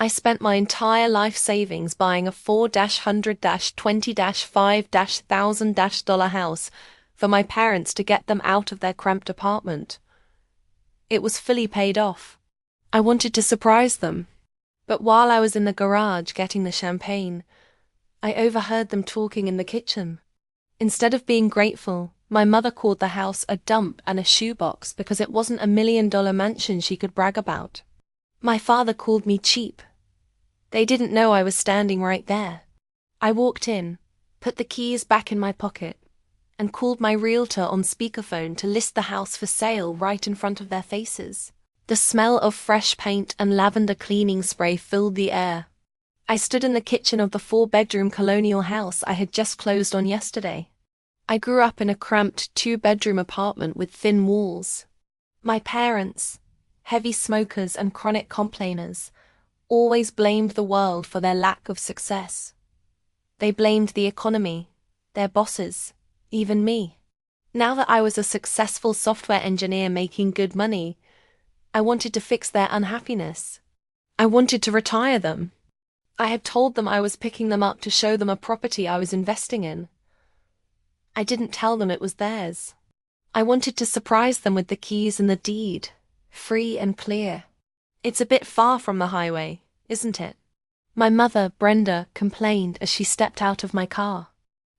I spent my entire life savings buying a 4-100-20-5-1000 house for my parents to get them out of their cramped apartment. It was fully paid off. I wanted to surprise them. But while I was in the garage getting the champagne, I overheard them talking in the kitchen. Instead of being grateful, my mother called the house a dump and a shoebox because it wasn't $1 million mansion she could brag about. My father called me cheap. They didn't know I was standing right there. I walked in, put the keys back in my pocket, and called my realtor on speakerphone to list the house for sale right in front of their faces. The smell of fresh paint and lavender cleaning spray filled the air. I stood in the kitchen of the 4-bedroom colonial house I had just closed on yesterday. I grew up in a cramped 2-bedroom apartment with thin walls. My parents, heavy smokers and chronic complainers, always blamed the world for their lack of success. They blamed the economy, their bosses, even me. Now that I was a successful software engineer making good money, I wanted to fix their unhappiness. I wanted to retire them. I had told them I was picking them up to show them a property I was investing in. I didn't tell them it was theirs. I wanted to surprise them with the keys and the deed, free and clear. It's a bit far from the highway, isn't it? My mother, Brenda, complained as she stepped out of my car.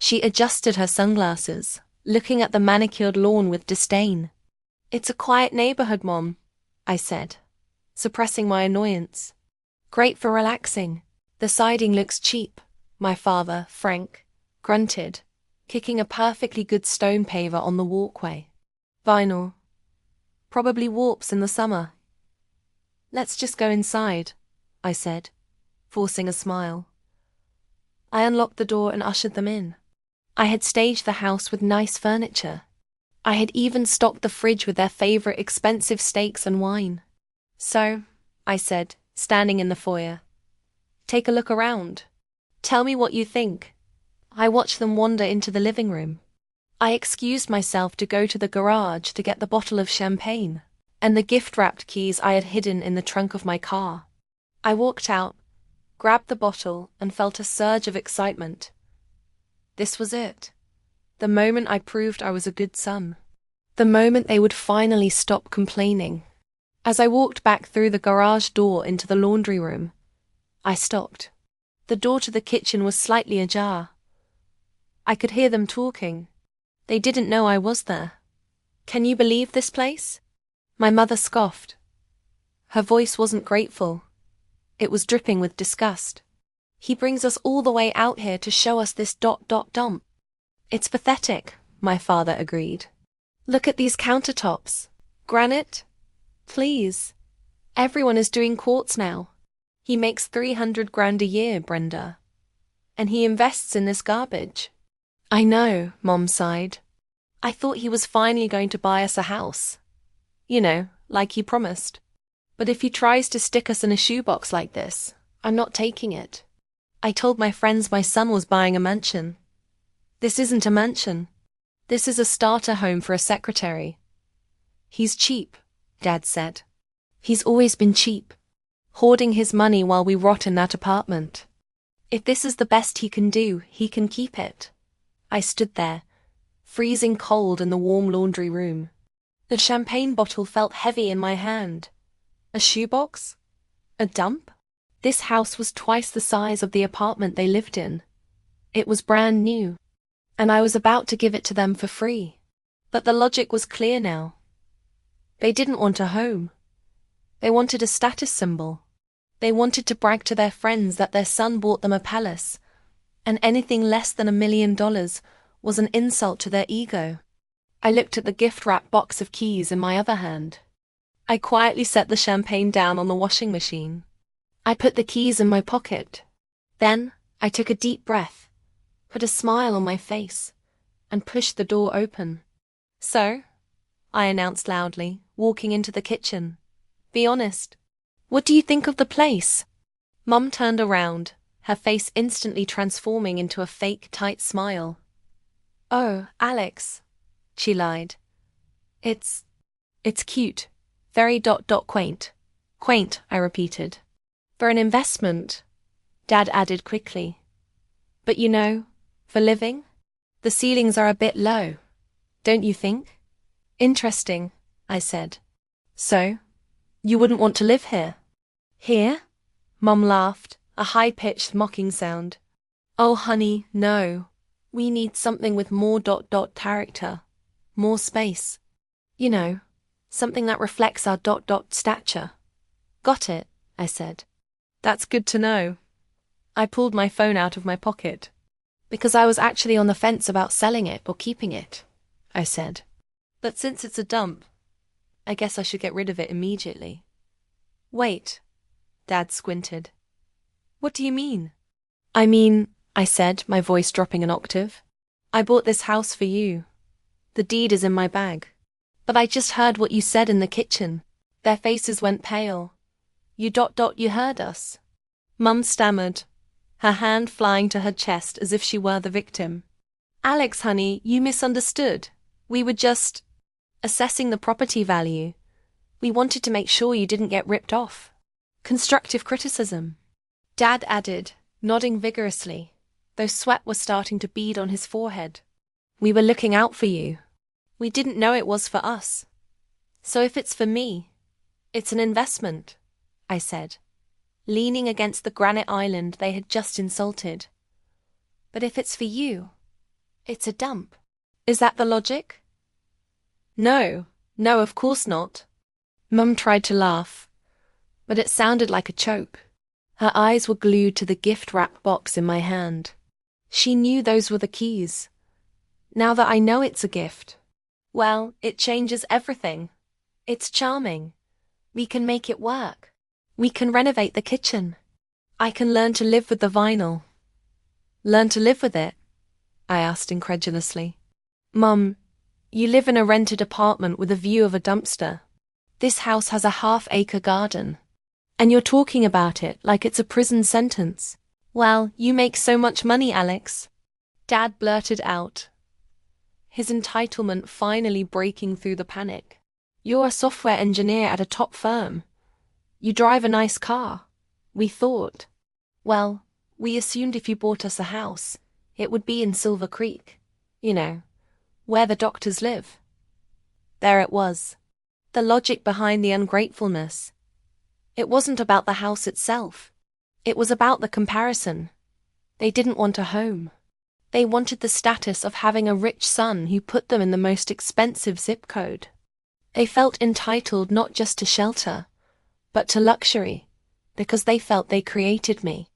She adjusted her sunglasses, looking at the manicured lawn with disdain. "It's a quiet neighborhood, Mom," I said, suppressing my annoyance. "Great for relaxing. The siding looks cheap," my father, Frank, grunted, kicking a perfectly good stone paver on the walkway. "Vinyl. Probably warps in the summer." "Let's just go inside," I said, forcing a smile. I unlocked the door and ushered them in. I had staged the house with nice furniture. I had even stocked the fridge with their favorite expensive steaks and wine. "So," I said, standing in the foyer, "take a look around. Tell me what you think." I watched them wander into the living room. I excused myself to go to the garage to get the bottle of champagne and the gift-wrapped keys I had hidden in the trunk of my car. I walked out, grabbed the bottle, and felt a surge of excitement. This was it. The moment I proved I was a good son. The moment they would finally stop complaining. As I walked back through the garage door into the laundry room, I stopped. The door to the kitchen was slightly ajar. I could hear them talking. They didn't know I was there. "Can you believe this place?" My mother scoffed. Her voice wasn't grateful. It was dripping with disgust. "He brings us all the way out here to show us this dump." "It's pathetic," my father agreed. "Look at these countertops. Granite? Please. Everyone is doing quartz now. He makes 300 grand a year, Brenda. And he invests in this garbage." "I know," Mom sighed. "I thought he was finally going to buy us a house. You know, like he promised. But if he tries to stick us in a shoebox like this, I'm not taking it. I told my friends my son was buying a mansion. This isn't a mansion. This is a starter home for a secretary." "He's cheap," Dad said. "He's always been cheap, hoarding his money while we rot in that apartment. If this is the best he can do, he can keep it." I stood there, freezing cold in the warm laundry room. The champagne bottle felt heavy in my hand. A shoebox? A dump? This house was twice the size of the apartment they lived in. It was brand new, and I was about to give it to them for free. But the logic was clear now. They didn't want a home. They wanted a status symbol. They wanted to brag to their friends that their son bought them a palace, and anything less than $1 million was an insult to their ego. I looked at the gift-wrapped box of keys in my other hand. I quietly set the champagne down on the washing machine. I put the keys in my pocket. Then I took a deep breath, put a smile on my face, and pushed the door open. "So," I announced loudly, walking into the kitchen, "be honest. What do you think of the place?" Mum turned around, her face instantly transforming into a fake, tight smile. "Oh, Alex," she lied. It's cute. Very quaint." "Quaint," I repeated. For an investment, Dad added quickly. But you know, for living, the ceilings are a bit low, don't you think? Interesting, I said. So, you wouldn't want to live here? Here? Mum laughed, a high-pitched mocking sound. Oh honey, no. We need something with more character, more space. You know, something that reflects our stature. Got it, I said. That's good to know. I pulled my phone out of my pocket. Because I was actually on the fence about selling it or keeping it, I said. But since it's a dump, I guess I should get rid of it immediately. Wait, Dad squinted. What do you mean? I mean, I said, my voice dropping an octave. I bought this house for you. The deed is in my bag. But I just heard what you said in the kitchen. Their faces went pale. You heard us. Mum stammered, her hand flying to her chest as if she were the victim. Alex, honey, you misunderstood. We were just assessing the property value. We wanted to make sure you didn't get ripped off. Constructive criticism. Dad added, nodding vigorously, though sweat was starting to bead on his forehead. We were looking out for you. We didn't know it was for us. So if it's for me, it's an investment, I said, leaning against the granite island they had just insulted. But if it's for you, it's a dump. Is that the logic? No, of course not. Mum tried to laugh, but it sounded like a choke. Her eyes were glued to the gift wrap box in my hand. She knew those were the keys. Now that I know it's a gift, well, it changes everything. It's charming. We can make it work. We can renovate the kitchen. I can learn to live with the vinyl. Learn to live with it? I asked incredulously. Mum, you live in a rented apartment with a view of a dumpster. This house has a half-acre garden. And you're talking about it like it's a prison sentence. Well, you make so much money, Alex. Dad blurted out, his entitlement finally breaking through the panic. You're a software engineer at a top firm. You drive a nice car. We thought. Well, we assumed if you bought us a house, it would be in Silver Creek. You know, where the doctors live. There it was. The logic behind the ungratefulness. It wasn't about the house itself. It was about the comparison. They didn't want a home. They wanted the status of having a rich son who put them in the most expensive zip code. They felt entitled not just to shelter, but to luxury, because they felt they created me.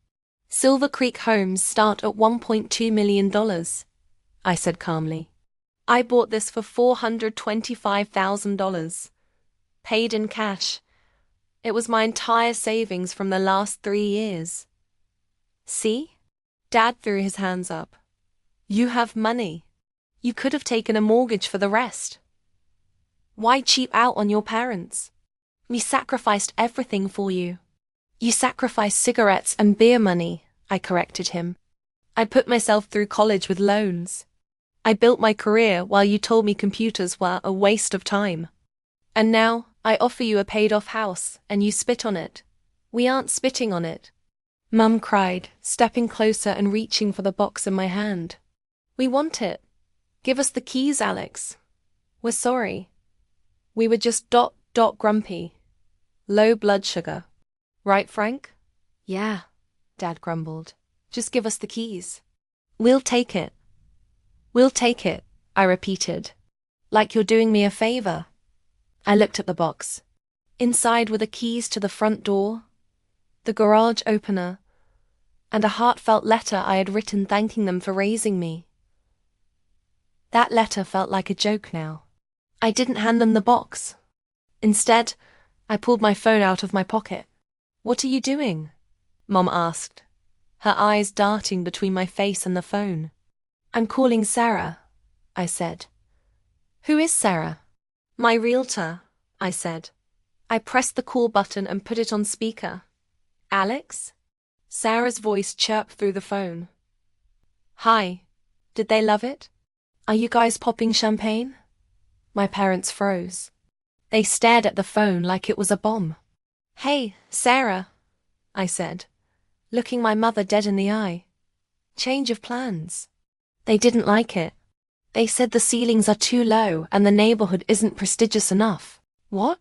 Silver Creek homes start at $1.2 million, I said calmly. I bought this for $425,000, paid in cash. It was my entire savings from the last 3 years. See? Dad threw his hands up. You have money. You could have taken a mortgage for the rest. Why cheap out on your parents? We sacrificed everything for you. You sacrificed cigarettes and beer money, I corrected him. I put myself through college with loans. I built my career while you told me computers were a waste of time. And now, I offer you a paid-off house, and you spit on it. We aren't spitting on it. Mum cried, stepping closer and reaching for the box in my hand. We want it. Give us the keys, Alex. We're sorry. We were just grumpy. Low blood sugar. Right, Frank? Yeah, Dad grumbled. Just give us the keys. We'll take it. We'll take it, I repeated. Like you're doing me a favor. I looked at the box. Inside were the keys to the front door, the garage opener, and a heartfelt letter I had written thanking them for raising me. That letter felt like a joke now. I didn't hand them the box. Instead, I pulled my phone out of my pocket. What are you doing? Mom asked, her eyes darting between my face and the phone. I'm calling Sarah, I said. Who is Sarah? My realtor, I said. I pressed the call button and put it on speaker. Alex? Sarah's voice chirped through the phone. Hi. Did they love it? Are you guys popping champagne? My parents froze. They stared at the phone like it was a bomb. Hey, Sarah, I said, looking my mother dead in the eye. Change of plans. They didn't like it. They said the ceilings are too low and the neighborhood isn't prestigious enough. What?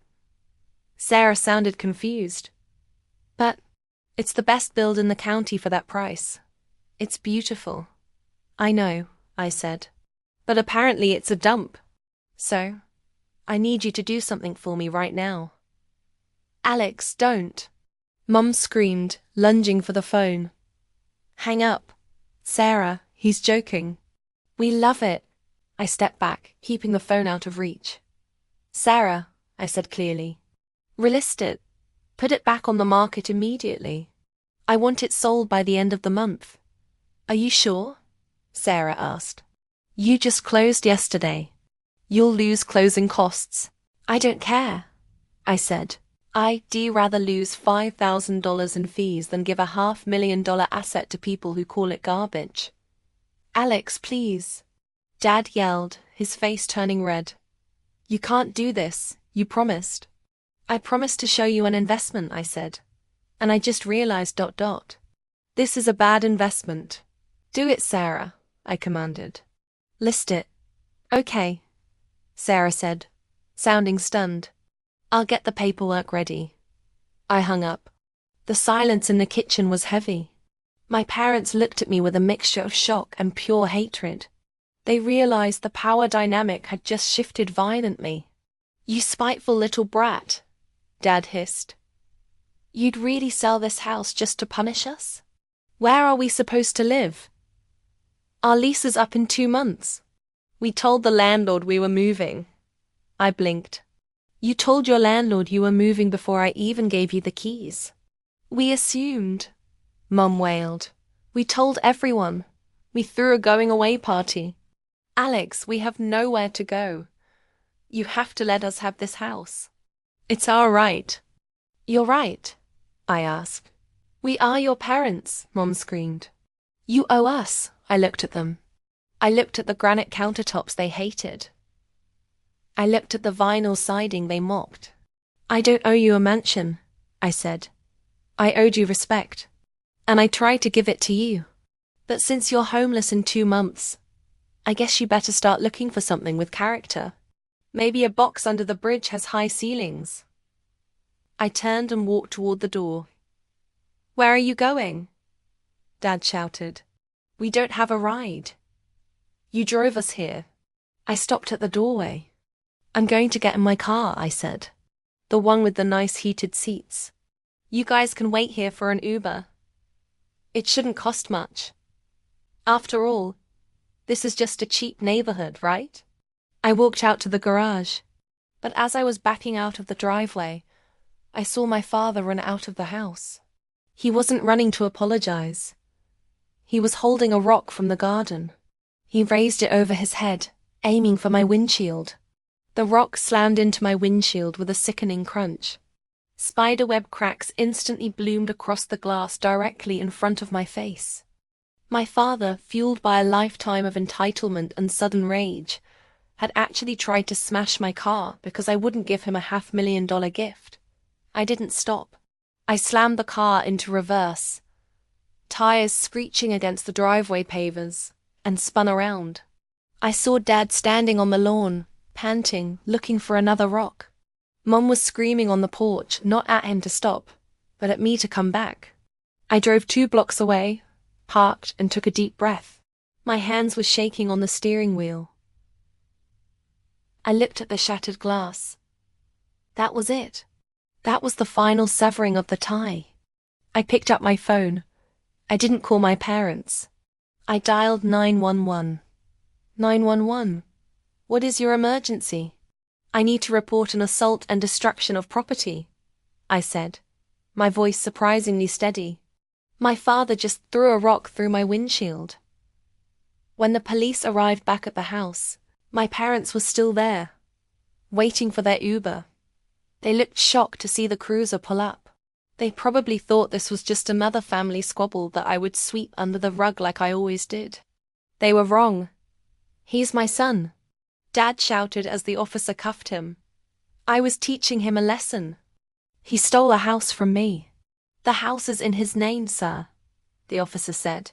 Sarah sounded confused. But it's the best build in the county for that price. It's beautiful. I know, I said. But apparently it's a dump. So, I need you to do something for me right now. Alex, don't. Mum screamed, lunging for the phone. Hang up. Sarah, he's joking. We love it. I stepped back, keeping the phone out of reach. Sarah, I said clearly. Relist it. Put it back on the market immediately. I want it sold by the end of the month. Are you sure? Sarah asked. You just closed yesterday. You'll lose closing costs. I don't care, I said. I'd rather lose $5,000 in fees than give a $500,000 asset to people who call it garbage. Alex, please. Dad yelled, his face turning red. You can't do this, you promised. I promised to show you an investment, I said. And I just realized ... This is a bad investment. Do it, Sarah, I commanded. List it. Okay, Sarah said, sounding stunned. I'll get the paperwork ready. I hung up. The silence in the kitchen was heavy. My parents looked at me with a mixture of shock and pure hatred. They realized the power dynamic had just shifted violently. You spiteful little brat, Dad hissed. You'd really sell this house just to punish us? Where are we supposed to live? Our lease is up in 2 months. We told the landlord we were moving. I blinked. You told your landlord you were moving before I even gave you the keys. We assumed, Mum wailed. We told everyone. We threw a going-away party. Alex, we have nowhere to go. You have to let us have this house. It's our right. You're right, I asked. We are your parents, Mom screamed. You owe us, I looked at them. I looked at the granite countertops they hated. I looked at the vinyl siding they mocked. I don't owe you a mansion, I said. I owed you respect. And I tried to give it to you. But since you're homeless in 2 months, I guess you better start looking for something with character. Maybe a box under the bridge has high ceilings. I turned and walked toward the door. Where are you going? Dad shouted. We don't have a ride. You drove us here. I stopped at the doorway. I'm going to get in my car, I said. The one with the nice heated seats. You guys can wait here for an Uber. It shouldn't cost much. After all, this is just a cheap neighborhood, right? I walked out to the garage. But as I was backing out of the driveway, I saw my father run out of the house. He wasn't running to apologize. He was holding a rock from the garden. He raised it over his head, aiming for my windshield. The rock slammed into my windshield with a sickening crunch. Spiderweb cracks instantly bloomed across the glass directly in front of my face. My father, fueled by a lifetime of entitlement and sudden rage, had actually tried to smash my car because I wouldn't give him a $500,000 gift. I didn't stop. I slammed the car into reverse, tires screeching against the driveway pavers, and spun around. I saw Dad standing on the lawn, panting, looking for another rock. Mom was screaming on the porch, not at him to stop, but at me to come back. I drove 2 blocks away, parked, and took a deep breath. My hands were shaking on the steering wheel. I looked at the shattered glass. That was it. That was the final severing of the tie. I picked up my phone. I didn't call my parents. I dialed 911. 911. What is your emergency? I need to report an assault and destruction of property, I said, my voice surprisingly steady. My father just threw a rock through my windshield. When the police arrived back at the house, my parents were still there, waiting for their Uber. They looked shocked to see the cruiser pull up. They probably thought this was just another family squabble that I would sweep under the rug like I always did. They were wrong. He's my son, Dad shouted as the officer cuffed him. I was teaching him a lesson. He stole a house from me. The house is in his name, sir, the officer said,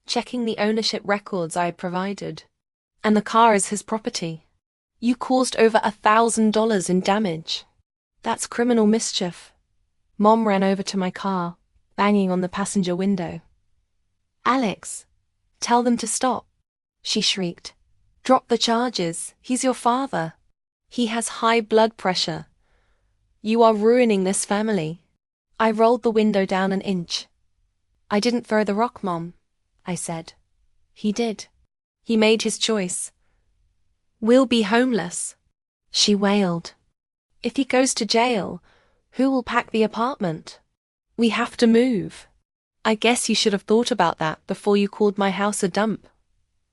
checking the ownership records I had provided. And the car is his property. You caused over $1,000 in damage. That's criminal mischief. Mom ran over to my car, banging on the passenger window. Alex, tell them to stop, she shrieked. Drop the charges, he's your father. He has high blood pressure. You are ruining this family. I rolled the window down an inch. I didn't throw the rock, Mom, I said. He did. He made his choice. We'll be homeless, she wailed. If he goes to jail, who will pack the apartment? We have to move. I guess you should have thought about that before you called my house a dump,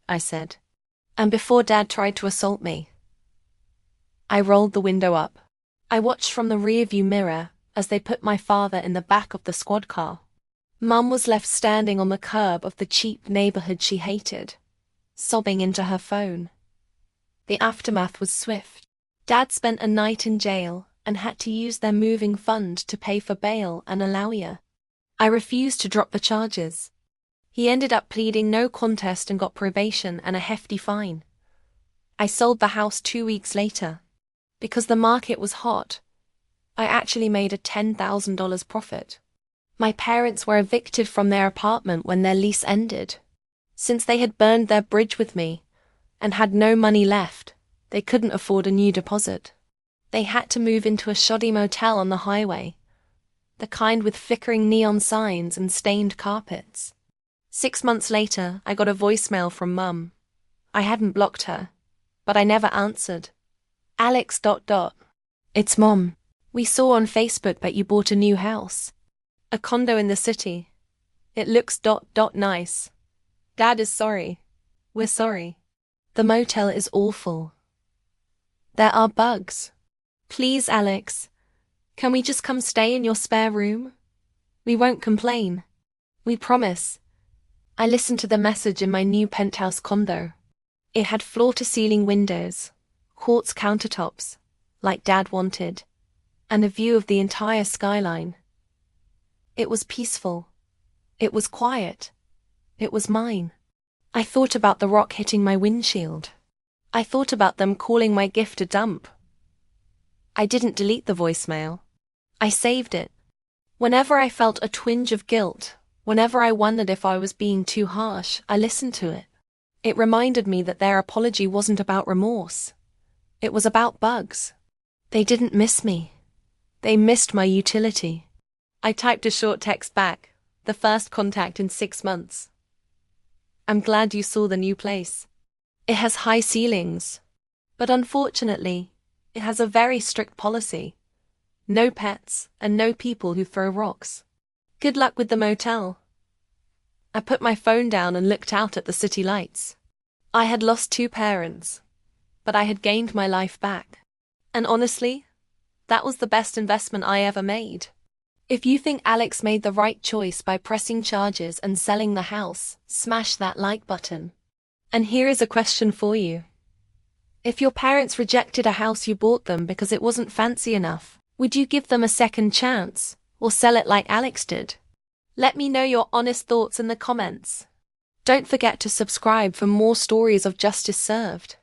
I said. And before Dad tried to assault me. I rolled the window up. I watched from the rearview mirror as they put my father in the back of the squad car. Mum was left standing on the curb of the cheap neighborhood she hated, sobbing into her phone. The aftermath was swift. Dad spent a night in jail and had to use their moving fund to pay for bail and a lawyer. I refused to drop the charges. He ended up pleading no contest and got probation and a hefty fine. I sold the house 2 weeks later. Because the market was hot, I actually made a $10,000 profit. My parents were evicted from their apartment when their lease ended. Since they had burned their bridge with me and had no money left, they couldn't afford a new deposit. They had to move into a shoddy motel on the highway, the kind with flickering neon signs and stained carpets. 6 months later, I got a voicemail from Mum. I hadn't blocked her, but I never answered. Alex... It's Mom. We saw on Facebook that you bought a new house. A condo in the city. It looks... nice. Dad is sorry. We're sorry. The motel is awful. There are bugs. Please, Alex. Can we just come stay in your spare room? We won't complain. We promise. I listened to the message in my new penthouse condo. It had floor-to-ceiling windows, quartz countertops, like Dad wanted, and a view of the entire skyline. It was peaceful. It was quiet. It was mine. I thought about the rock hitting my windshield. I thought about them calling my gift a dump. I didn't delete the voicemail. I saved it. Whenever I felt a twinge of guilt, whenever I wondered if I was being too harsh, I listened to it. It reminded me that their apology wasn't about remorse. It was about bugs. They didn't miss me. They missed my utility. I typed a short text back, the first contact in 6 months. I'm glad you saw the new place. It has high ceilings, but unfortunately, it has a very strict policy. No pets and no people who throw rocks. Good luck with the motel. I put my phone down and looked out at the city lights. I had lost 2 parents, but I had gained my life back. And honestly, that was the best investment I ever made. If you think Alex made the right choice by pressing charges and selling the house, smash that like button. And here is a question for you. If your parents rejected a house you bought them because it wasn't fancy enough, would you give them a second chance, or sell it like Alex did? Let me know your honest thoughts in the comments. Don't forget to subscribe for more stories of justice served.